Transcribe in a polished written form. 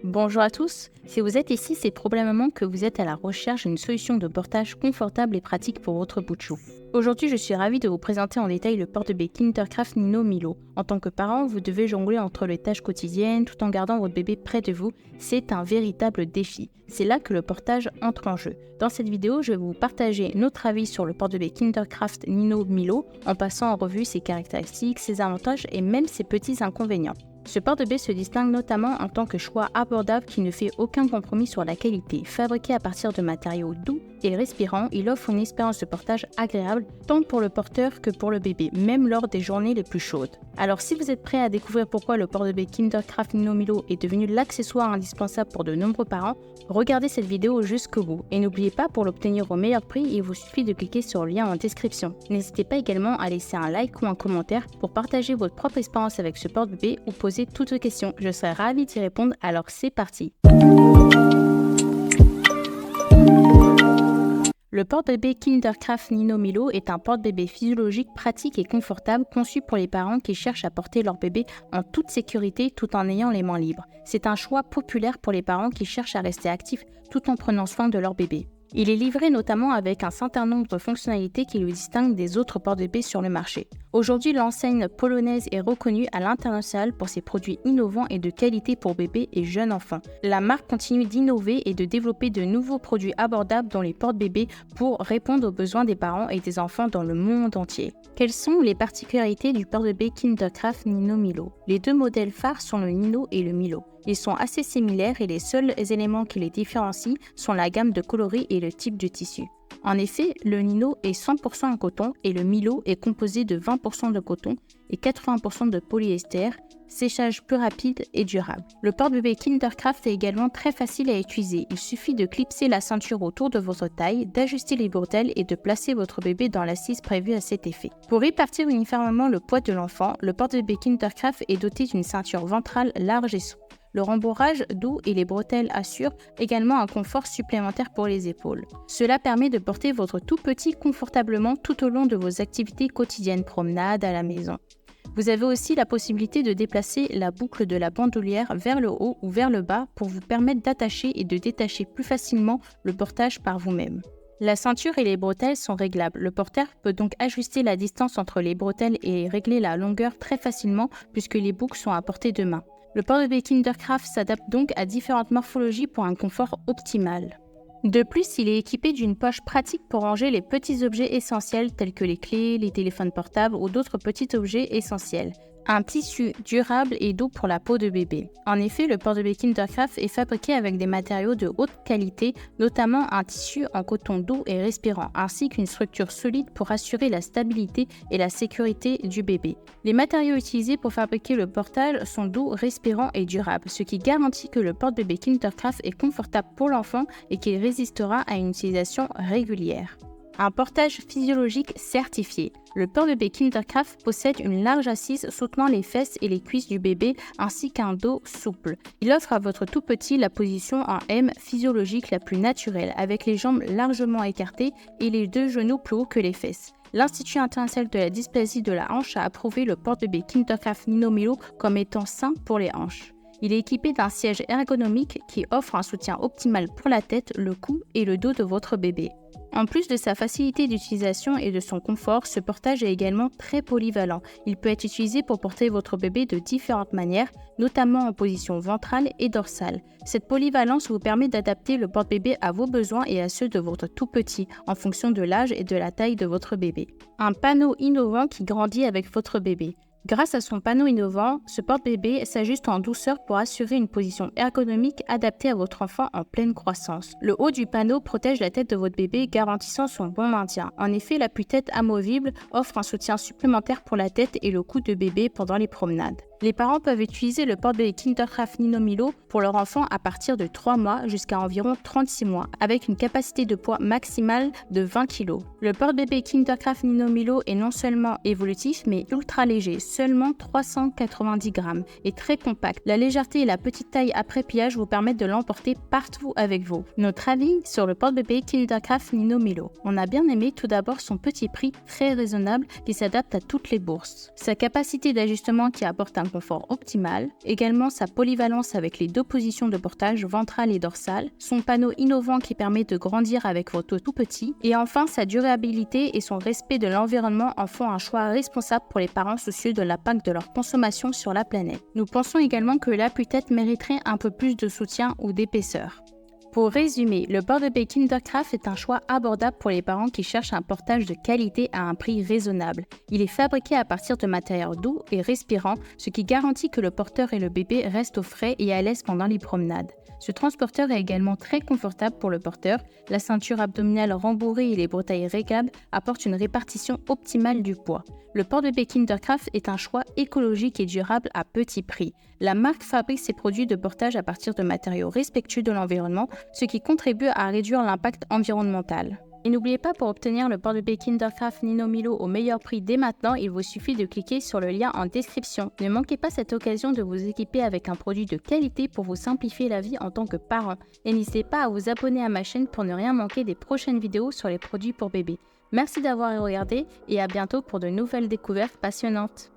Bonjour à tous, si vous êtes ici, c'est probablement que vous êtes à la recherche d'une solution de portage confortable et pratique pour votre bout de chou. Aujourd'hui, je suis ravie de vous présenter en détail le porte-bébé Kinderkraft Nino Milo. En tant que parent, vous devez jongler entre les tâches quotidiennes tout en gardant votre bébé près de vous. C'est un véritable défi. C'est là que le portage entre en jeu. Dans cette vidéo, je vais vous partager notre avis sur le porte-bébé Kinderkraft Nino Milo en passant en revue ses caractéristiques, ses avantages et même ses petits inconvénients. Ce porte-bébé se distingue notamment en tant que choix abordable qui ne fait aucun compromis sur la qualité. Fabriqué à partir de matériaux doux et respirants, il offre une expérience de portage agréable tant pour le porteur que pour le bébé, même lors des journées les plus chaudes. Alors si vous êtes prêt à découvrir pourquoi le porte-bébé Kinderkraft Nino Milo est devenu l'accessoire indispensable pour de nombreux parents, regardez cette vidéo jusqu'au bout. Et n'oubliez pas, pour l'obtenir au meilleur prix, il vous suffit de cliquer sur le lien en description. N'hésitez pas également à laisser un like ou un commentaire pour partager votre propre expérience avec ce porte-bébé ou poser toutes vos questions. Je serai ravie d'y répondre, alors c'est parti. Le porte-bébé Kinderkraft Nino Milo est un porte-bébé physiologique pratique et confortable conçu pour les parents qui cherchent à porter leur bébé en toute sécurité tout en ayant les mains libres. C'est un choix populaire pour les parents qui cherchent à rester actifs tout en prenant soin de leur bébé. Il est livré notamment avec un certain nombre de fonctionnalités qui le distinguent des autres porte-bébés sur le marché. Aujourd'hui, l'enseigne polonaise est reconnue à l'international pour ses produits innovants et de qualité pour bébés et jeunes enfants. La marque continue d'innover et de développer de nouveaux produits abordables dans les porte-bébés pour répondre aux besoins des parents et des enfants dans le monde entier. Quelles sont les particularités du porte-bébé Kinderkraft Nino Milo? Les deux modèles phares sont le Nino et le Milo. Ils sont assez similaires et les seuls éléments qui les différencient sont la gamme de coloris et le type de tissu. En effet, le Nino est 100% en coton et le Milo est composé de 20% de coton et 80% de polyester, séchage plus rapide et durable. Le porte-bébé Kinderkraft est également très facile à utiliser. Il suffit de clipser la ceinture autour de votre taille, d'ajuster les bretelles et de placer votre bébé dans l'assise prévue à cet effet. Pour répartir uniformément le poids de l'enfant, le porte-bébé Kinderkraft est doté d'une ceinture ventrale large et souple. Le rembourrage doux et les bretelles assurent également un confort supplémentaire pour les épaules. Cela permet de porter votre tout petit confortablement tout au long de vos activités quotidiennes, promenades à la maison. Vous avez aussi la possibilité de déplacer la boucle de la bandoulière vers le haut ou vers le bas pour vous permettre d'attacher et de détacher plus facilement le portage par vous-même. La ceinture et les bretelles sont réglables. Le porteur peut donc ajuster la distance entre les bretelles et régler la longueur très facilement puisque les boucles sont à portée de main. Le porte-bébé Kinderkraft s'adapte donc à différentes morphologies pour un confort optimal. De plus, il est équipé d'une poche pratique pour ranger les petits objets essentiels tels que les clés, les téléphones portables ou d'autres petits objets essentiels. Un tissu durable et doux pour la peau de bébé. En effet, le porte-bébé Kinderkraft est fabriqué avec des matériaux de haute qualité, notamment un tissu en coton doux et respirant, ainsi qu'une structure solide pour assurer la stabilité et la sécurité du bébé. Les matériaux utilisés pour fabriquer le portage sont doux, respirants et durables, ce qui garantit que le porte-bébé Kinderkraft est confortable pour l'enfant et qu'il résistera à une utilisation régulière. Un portage physiologique certifié. Le porte-bébé Kinderkraft possède une large assise soutenant les fesses et les cuisses du bébé ainsi qu'un dos souple. Il offre à votre tout petit la position en M physiologique la plus naturelle, avec les jambes largement écartées et les deux genoux plus hauts que les fesses. L'Institut international de la dysplasie de la hanche a approuvé le porte-bébé Kinderkraft Nino Milo comme étant sain pour les hanches. Il est équipé d'un siège ergonomique qui offre un soutien optimal pour la tête, le cou et le dos de votre bébé. En plus de sa facilité d'utilisation et de son confort, ce portage est également très polyvalent. Il peut être utilisé pour porter votre bébé de différentes manières, notamment en position ventrale et dorsale. Cette polyvalence vous permet d'adapter le porte-bébé à vos besoins et à ceux de votre tout petit, en fonction de l'âge et de la taille de votre bébé. Un panneau innovant qui grandit avec votre bébé. Grâce à son panneau innovant, ce porte-bébé s'ajuste en douceur pour assurer une position ergonomique adaptée à votre enfant en pleine croissance. Le haut du panneau protège la tête de votre bébé, garantissant son bon maintien. En effet, l'appui-tête amovible offre un soutien supplémentaire pour la tête et le cou de bébé pendant les promenades. Les parents peuvent utiliser le porte-bébé Kinderkraft Nino Milo pour leur enfant à partir de 3 mois jusqu'à environ 36 mois, avec une capacité de poids maximale de 20 kg. Le porte-bébé Kinderkraft Nino Milo est non seulement évolutif, mais ultra léger, seulement 390 grammes, et très compact. La légèreté et la petite taille après pliage vous permettent de l'emporter partout avec vous. Notre avis sur le porte-bébé Kinderkraft Nino Milo. On a bien aimé tout d'abord son petit prix très raisonnable qui s'adapte à toutes les bourses. Sa capacité d'ajustement qui apporte un un confort optimal, également sa polyvalence avec les 2 positions de portage ventrale et dorsale, son panneau innovant qui permet de grandir avec votre tout petit, et enfin sa durabilité et son respect de l'environnement en font un choix responsable pour les parents soucieux de l'impact de leur consommation sur la planète. Nous pensons également que l'appui-tête mériterait un peu plus de soutien ou d'épaisseur. Pour résumer, le porte-bébé Kindercraft est un choix abordable pour les parents qui cherchent un portage de qualité à un prix raisonnable. Il est fabriqué à partir de matériaux doux et respirants, ce qui garantit que le porteur et le bébé restent au frais et à l'aise pendant les promenades. Ce transporteur est également très confortable pour le porteur. La ceinture abdominale rembourrée et les bretelles réglables apportent une répartition optimale du poids. Le porte-bébé Kindercraft est un choix écologique et durable à petit prix. La marque fabrique ses produits de portage à partir de matériaux respectueux de l'environnement, ce qui contribue à réduire l'impact environnemental. Et n'oubliez pas, pour obtenir le porte-bébé Kindercraft Nino Milo au meilleur prix dès maintenant, il vous suffit de cliquer sur le lien en description. Ne manquez pas cette occasion de vous équiper avec un produit de qualité pour vous simplifier la vie en tant que parent. Et n'hésitez pas à vous abonner à ma chaîne pour ne rien manquer des prochaines vidéos sur les produits pour bébés. Merci d'avoir regardé et à bientôt pour de nouvelles découvertes passionnantes.